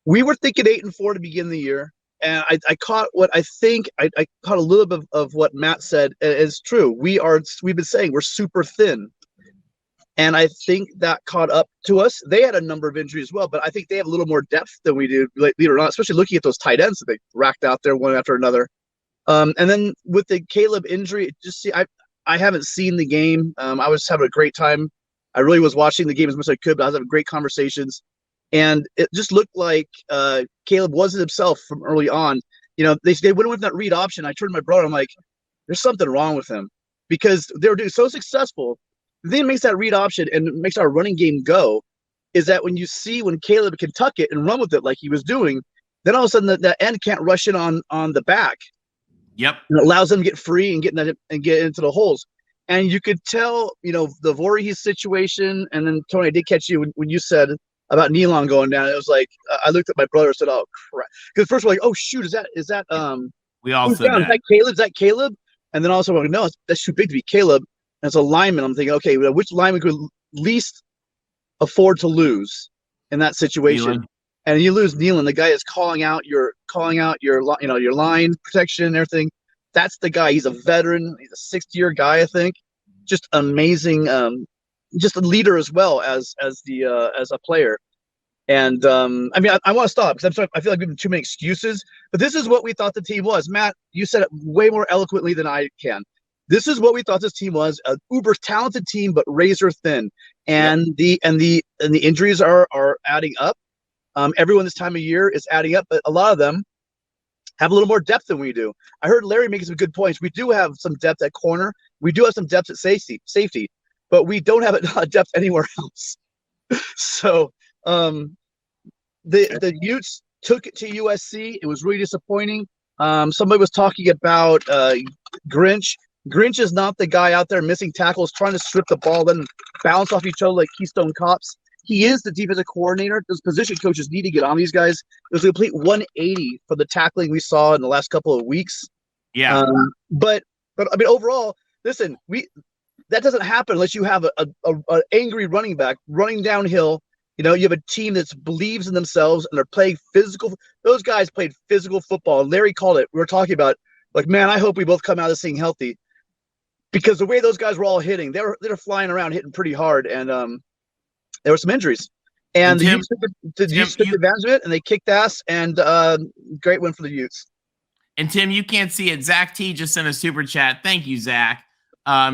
We were thinking 8-4 to begin the year, and I caught what I think I caught a little bit of what Matt said is true. We've been saying we're super thin, and I think that caught up to us. They had a number of injuries as well, but I think they have a little more depth than we do, believe it or not. Especially looking at those tight ends that they racked out there one after another. And then with the Caleb injury, I haven't seen the game. I was having a great time. I really was watching the game as much as I could, but I was having great conversations. And it just looked like Caleb wasn't himself from early on. You know, they went with that read option. I turned to my brother. I'm like, there's something wrong with him because they were doing so successful. The thing that makes that read option and makes our running game go is that when Caleb can tuck it and run with it like he was doing, then all of a sudden the end can't rush in on the back. Yep. And it allows them to get free and get into the holes. And you could tell, the Voorhees situation. And then Tony, I did catch you when you said about Nealon going down. It was like I looked at my brother and said, "Oh crap!" Because first we're like, "Oh shoot, is that we all said that. Is that Caleb?" And then also we're like, "No, that's too big to be Caleb." And it's a lineman. I'm thinking, okay, which lineman could least afford to lose in that situation? Nealon. And you lose Nealon, the guy is calling out your your line protection and everything. That's the guy. He's a veteran. He's a 6th-year guy, I think. Just amazing. Just a leader as well as a player. And I want to stop because I feel like we've given too many excuses. But this is what we thought the team was. Matt, you said it way more eloquently than I can. This is what we thought this team was: an uber talented team, but razor thin. And the injuries are adding up. Everyone this time of year is adding up, but a lot of them have a little more depth than we do. I heard Larry making some good points. We do have some depth at corner. We do have some depth at safety, but we don't have a depth anywhere else. So the Utes took it to USC. It was really disappointing. Somebody was talking about Grinch. Grinch is not the guy out there missing tackles, trying to strip the ball, then bounce off each other like Keystone Cops. He is the defensive coordinator. Those position coaches need to get on these guys. It was a complete 180 for the tackling we saw in the last couple of weeks. Yeah. But I mean, overall, listen, that doesn't happen unless you have an angry running back running downhill. You have a team that believes in themselves and they're playing physical. Those guys played physical football. And Larry called it. We were talking about, like, man, I hope we both come out of this thing healthy, because the way those guys were all hitting, they're flying around hitting pretty hard, and there were some injuries, and the Utes took advantage of it, and they kicked ass, and great win for the Utes. And Tim, you can't see it. Zach T just sent a super chat. Thank you, Zach.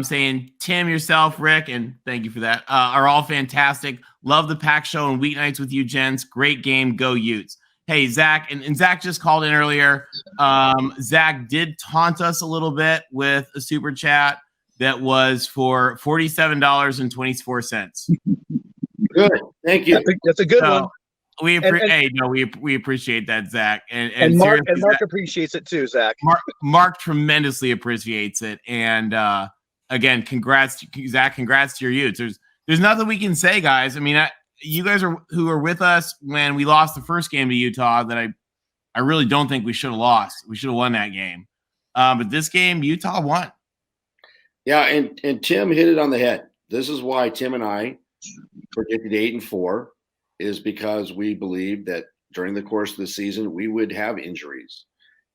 Saying Tim, yourself, Rick, and thank you for that, are all fantastic. Love the Pack Show and weeknights with you, gents. Great game. Go Utes. Hey, Zach, and Zach just called in earlier. Zach did taunt us a little bit with a super chat that was for $47.24. Good. Thank you. That's a good one. We appreciate that, Zach. And Mark appreciates it too, Zach. Mark tremendously appreciates it. And again, congrats, Zach. Congrats to your Utes. There's nothing we can say, guys. I mean, you guys who were with us when we lost the first game to Utah, that I really don't think we should have lost. We should have won that game. But this game, Utah won. Yeah, and Tim hit it on the head. This is why Tim and I predicted 8-4, is because we believed that during the course of the season we would have injuries.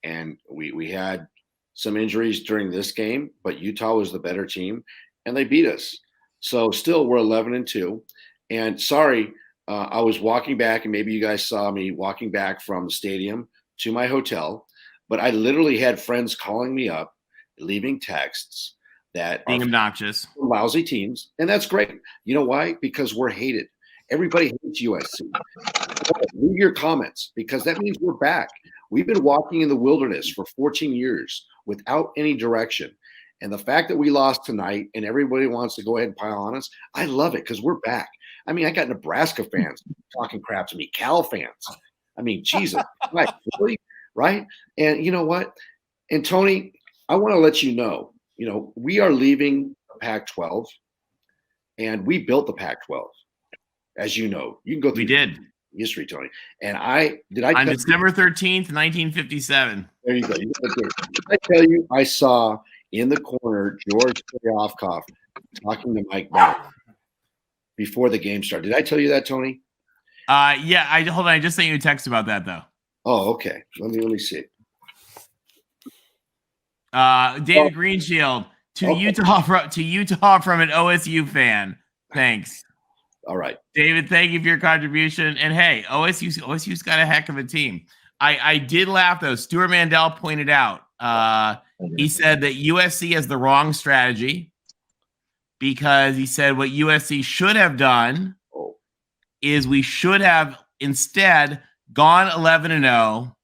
And we had some injuries during this game, but Utah was the better team, and they beat us. So still we're 11-2. And sorry, I was walking back, and maybe you guys saw me walking back from the stadium to my hotel, but I literally had friends calling me up, leaving texts that being obnoxious, lousy teams. And that's great. You know why? Because we're hated. Everybody hates USC. Leave your comments, because that means we're back. We've been walking in the wilderness for 14 years without any direction. And the fact that we lost tonight and everybody wants to go ahead and pile on us, I love it, because we're back. I mean, I got Nebraska fans talking crap to me, Cal fans. I mean, Jesus, right? Really? Right? And you know what? And Tony, I want to let you know, we are leaving the Pac-12, and we built the Pac-12. As you know, you can go through. We did. History, Tony. And on December 13th, 1957. There you go. Did I tell you, I saw in the corner George Koryovkov talking to Mike Brown before the game started. Did I tell you that, Tony? Yeah, hold on. I just sent you a text about that though. Oh, okay. Let me see. David Greenshield to Utah from an OSU fan. Thanks. All right, David. Thank you for your contribution. And hey, OSU's got a heck of a team. I did laugh though. Stuart Mandel pointed out. He said that USC has the wrong strategy because he said what USC should have done is we should have instead gone 11-0,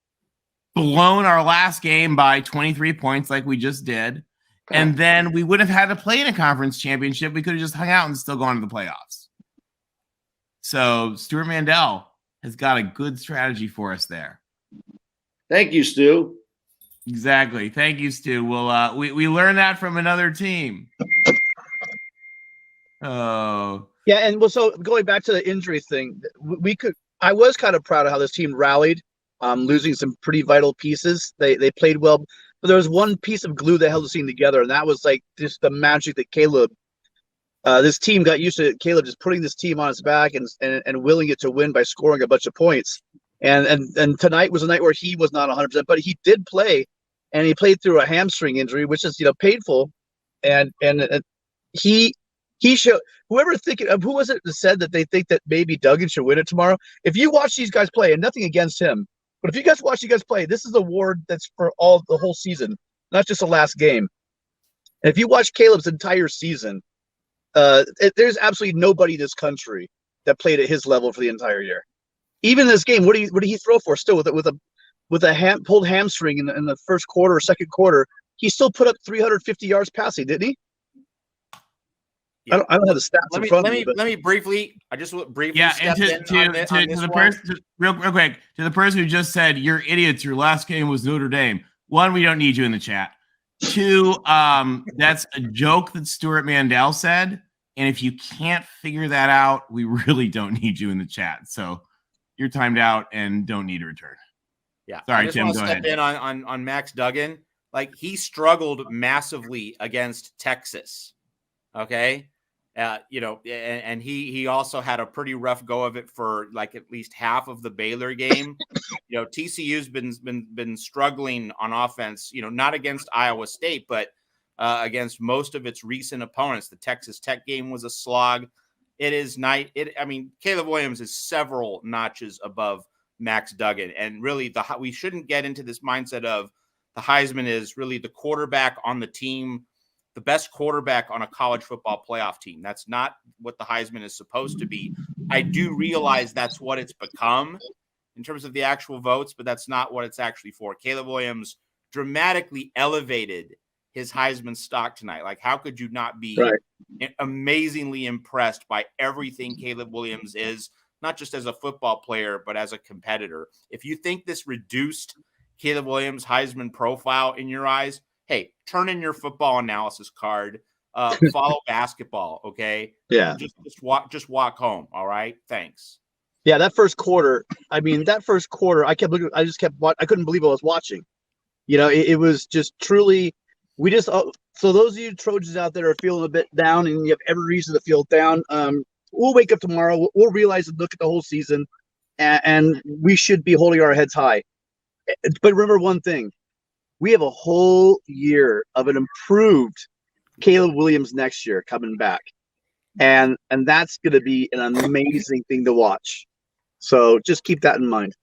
blown our last game by 23 points like we just did, and then we would have had to play in a conference championship. We could have just hung out and still gone to the playoffs. So Stuart Mandel has got a good strategy for us there. Thank you, Stu. Exactly. Thank you, Stu. We'll we learned that from another team. Oh. Yeah, and so going back to the injury thing, I was kind of proud of how this team rallied, losing some pretty vital pieces. They played well, but there was one piece of glue that held the team together, and that was like just the magic that Caleb. This team got used to Caleb just putting this team on his back and willing it to win by scoring a bunch of points. And tonight was a night where he was not 100%, but he did play, and he played through a hamstring injury, which is painful, and he showed who was it that said that they think that maybe Duggan should win it tomorrow. If you watch these guys play, and nothing against him, but if you guys watch these guys play, this is an award that's for the whole season, not just the last game. And if you watch Caleb's entire season, there's absolutely nobody in this country that played at his level for the entire year. Even in this game, what did he throw for? Still with a pulled hamstring in the first quarter or second quarter, he still put up 350 yards passing, didn't he? Yeah. I don't have the stats in front of me. Let me briefly. I just briefly. Yeah, and to the person, real quick, to the person who just said you're idiots. Your last game was Notre Dame. One, we don't need you in the chat. Two, that's a joke that Stuart Mandel said, and if you can't figure that out, we really don't need you in the chat. So you're timed out and don't need to return. Yeah, sorry, I just Tim. want Go to step ahead. in on Max Duggan. Like, he struggled massively against Texas. Okay. And he also had a pretty rough go of it for like at least half of the Baylor game. TCU's been struggling on offense, not against Iowa State, but against most of its recent opponents. The Texas Tech game was a slog. Caleb Williams is several notches above Max Duggan. And really we shouldn't get into this mindset of the Heisman is really the quarterback on the team, the best quarterback on a college football playoff team. That's not what the Heisman is supposed to be. I do realize that's what it's become in terms of the actual votes, but that's not what it's actually for. Caleb Williams dramatically elevated his Heisman stock tonight. Like, how could you not be amazingly impressed by everything Caleb Williams is, not just as a football player, but as a competitor? If you think this reduced Caleb Williams' Heisman profile in your eyes, hey, turn in your football analysis card. Follow basketball, okay? Yeah. Just walk home. All right. Thanks. Yeah, that first quarter. I kept looking. I couldn't believe I was watching. It was just truly. So those of you Trojans out there are feeling a bit down, and you have every reason to feel down. We'll wake up tomorrow. We'll realize and look at the whole season, and we should be holding our heads high. But remember one thing. We have a whole year of an improved Caleb Williams next year coming back. And that's going to be an amazing thing to watch. So just keep that in mind.